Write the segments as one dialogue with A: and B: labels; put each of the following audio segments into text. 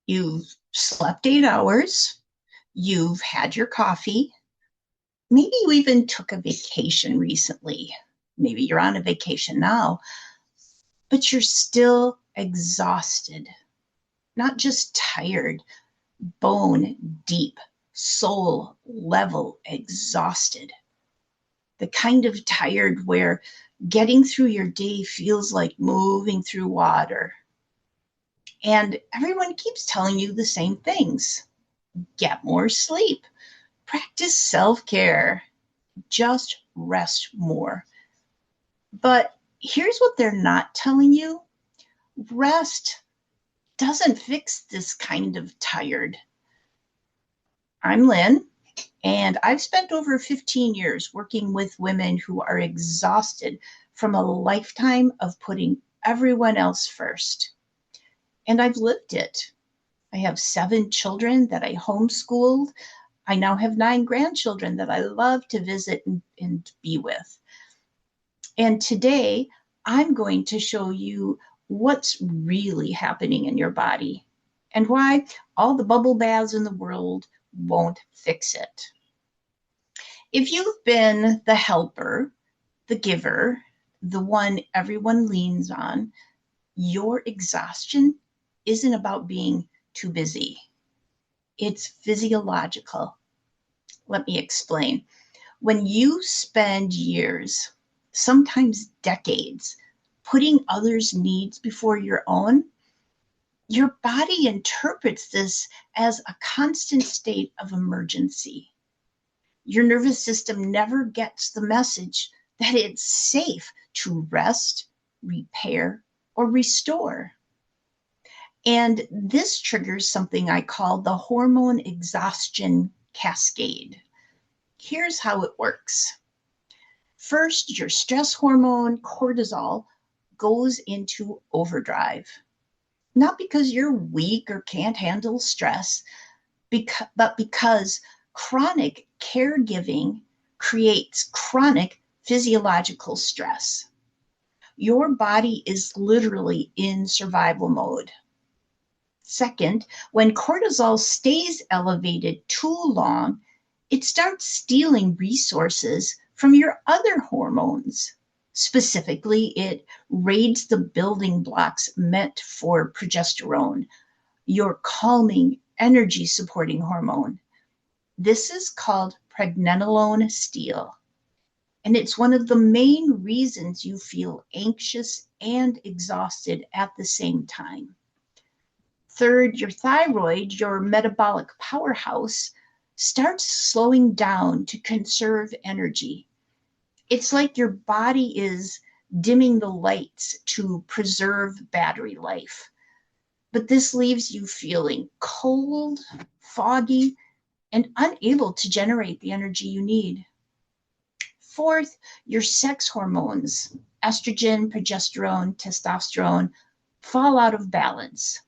A: You've slept 8 hours. You've had your coffee. Maybe you even took a vacation recently. Maybe you're on a vacation now, but you're still exhausted, not just tired, bone deep, soul level exhausted. The kind of tired where getting through your day feels like moving through water. And everyone keeps telling you the same things. Get more sleep, practice self-care, just rest more. But here's what they're not telling you. Rest doesn't fix this kind of tired. I'm Lynn, and I've spent over 15 years working with women who are exhausted from a lifetime of putting everyone else first. And I've lived it. I have 7 children that I homeschooled. I now have 9 grandchildren that I love to visit and be with. And today, I'm going to show you what's really happening in your body and why all the bubble baths in the world won't fix it. If you've been the helper, the giver, the one everyone leans on, your exhaustion isn't about being too busy. It's physiological. Let me explain. When you spend years, sometimes decades, putting others' needs before your own, your body interprets this as a constant state of emergency. Your nervous system never gets the message that it's safe to rest, repair, or restore. And this triggers something I call the hormone-exhaustion cascade. Here's how it works. First, your stress hormone, cortisol, goes into overdrive. Not because you're weak or can't handle stress, but because chronic caregiving creates chronic physiological stress. Your body is literally in survival mode. Second, when cortisol stays elevated too long, it starts stealing resources from your other hormones. Specifically, it raids the building blocks meant for progesterone, your calming, energy supporting hormone. This is called pregnenolone steal. And it's one of the main reasons you feel anxious and exhausted at the same time. Third, your thyroid, your metabolic powerhouse, starts slowing down to conserve energy. It's like your body is dimming the lights to preserve battery life. But this leaves you feeling cold, foggy, and unable to generate the energy you need. Fourth, your sex hormones, estrogen, progesterone, testosterone, fall out of balance.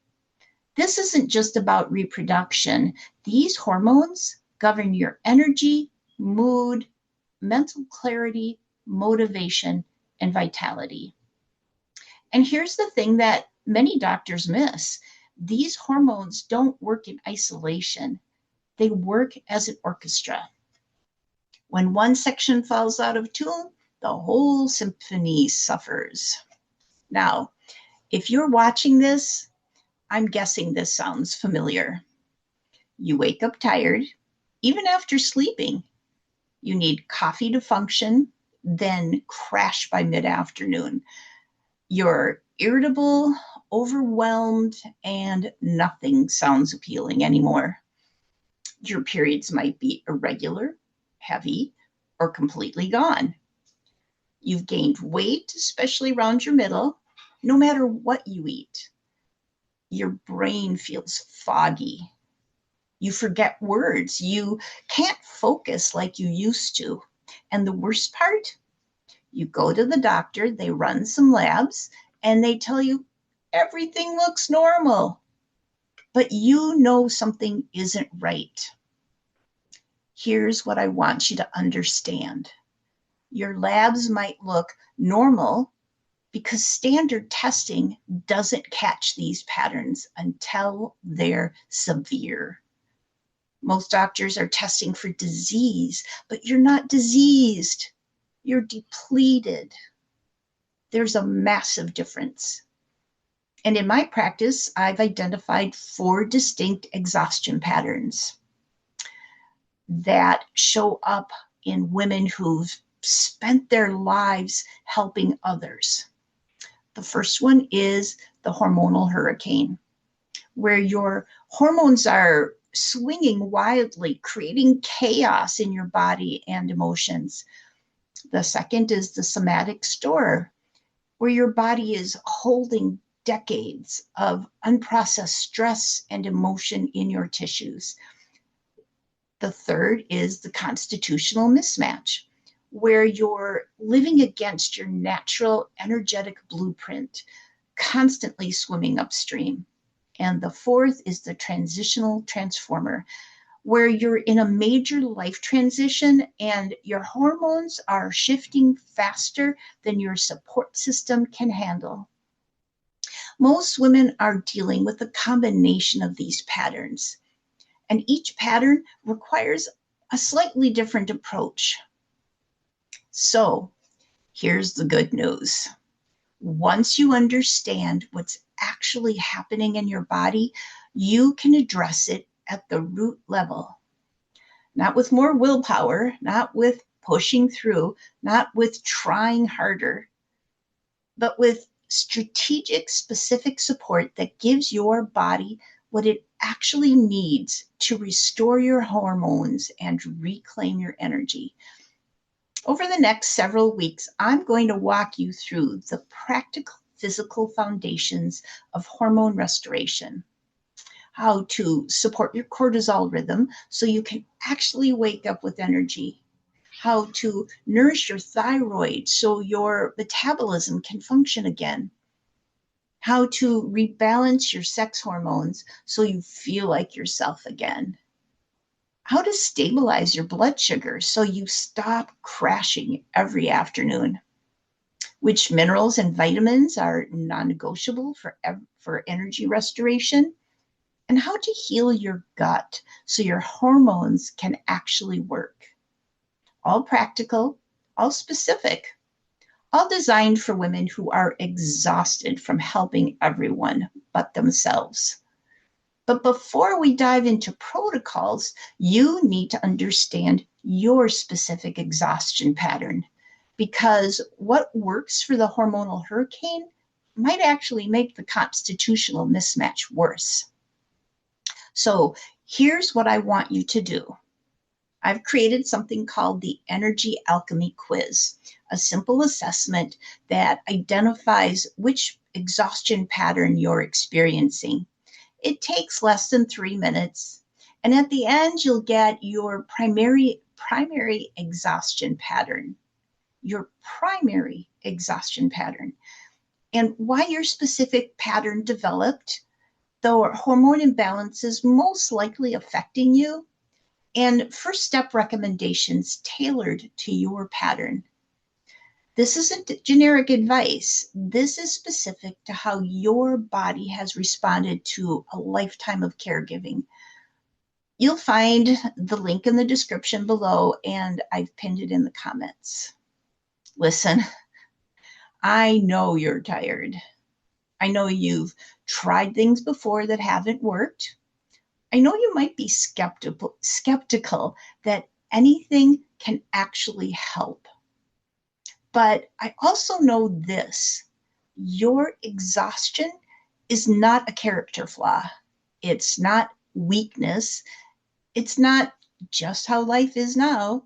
A: This isn't just about reproduction. These hormones govern your energy, mood, mental clarity, motivation, and vitality. And here's the thing that many doctors miss. These hormones don't work in isolation. They work as an orchestra. When one section falls out of tune, the whole symphony suffers. Now, if you're watching this, I'm guessing this sounds familiar. You wake up tired, even after sleeping. You need coffee to function, then crash by mid-afternoon. You're irritable, overwhelmed, and nothing sounds appealing anymore. Your periods might be irregular, heavy, or completely gone. You've gained weight, especially around your middle, no matter what you eat. Your brain feels foggy. You forget words. You can't focus like you used to. And the worst part, you go to the doctor, they run some labs, and they tell you everything looks normal. But you know something isn't right. Here's what I want you to understand. Your labs might look normal, because standard testing doesn't catch these patterns until they're severe. Most doctors are testing for disease, but you're not diseased. You're depleted. There's a massive difference. And in my practice, I've identified 4 distinct exhaustion patterns that show up in women who've spent their lives helping others. The first one is the hormonal hurricane, where your hormones are swinging wildly, creating chaos in your body and emotions. The second is the somatic store, where your body is holding decades of unprocessed stress and emotion in your tissues. The third is the constitutional mismatch, where you're living against your natural energetic blueprint, constantly swimming upstream. And the fourth is the transitional transformer, where you're in a major life transition and your hormones are shifting faster than your support system can handle. Most women are dealing with a combination of these patterns, and each pattern requires a slightly different approach. So here's the good news. Once you understand what's actually happening in your body, you can address it at the root level. Not with more willpower, not with pushing through, not with trying harder, but with strategic, specific support that gives your body what it actually needs to restore your hormones and reclaim your energy. Over the next several weeks, I'm going to walk you through the practical physical foundations of hormone restoration, how to support your cortisol rhythm so you can actually wake up with energy, how to nourish your thyroid so your metabolism can function again, how to rebalance your sex hormones so you feel like yourself again, how to stabilize your blood sugar so you stop crashing every afternoon, which minerals and vitamins are non-negotiable for energy restoration, and how to heal your gut so your hormones can actually work. All practical, all specific, all designed for women who are exhausted from helping everyone but themselves. But before we dive into protocols, you need to understand your specific exhaustion pattern, because what works for the hormonal hurricane might actually make the constitutional mismatch worse. So here's what I want you to do. I've created something called the Energy Alchemy Quiz, a simple assessment that identifies which exhaustion pattern you're experiencing. It takes less than 3 minutes, and at the end, you'll get your primary exhaustion pattern, and why your specific pattern developed, the hormone imbalances most likely affecting you, and first step recommendations tailored to your pattern. This isn't generic advice. This is specific to how your body has responded to a lifetime of caregiving. You'll find the link in the description below, and I've pinned it in the comments. Listen, I know you're tired. I know you've tried things before that haven't worked. I know you might be skeptical that anything can actually help. But I also know this: your exhaustion is not a character flaw. It's not weakness. It's not just how life is now.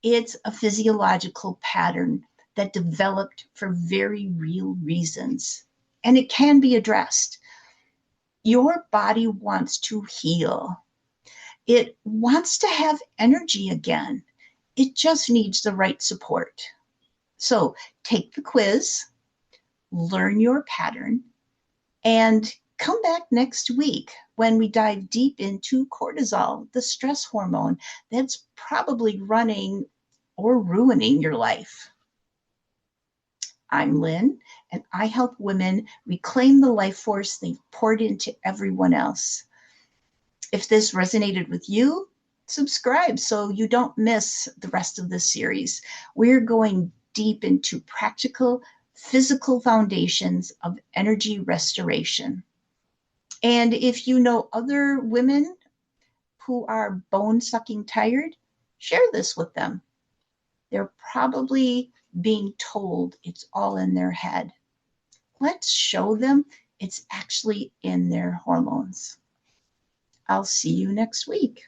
A: It's a physiological pattern that developed for very real reasons, and it can be addressed. Your body wants to heal. It wants to have energy again. It just needs the right support. So take the quiz, learn your pattern, and come back next week when we dive deep into cortisol, the stress hormone that's probably running or ruining your life. I'm Lynn, and I help women reclaim the life force they've poured into everyone else. If this resonated with you, subscribe so you don't miss the rest of this series. We're going deep into practical, physical foundations of energy restoration. And if you know other women who are bone-sucking tired, share this with them. They're probably being told it's all in their head. Let's show them it's actually in their hormones. I'll see you next week.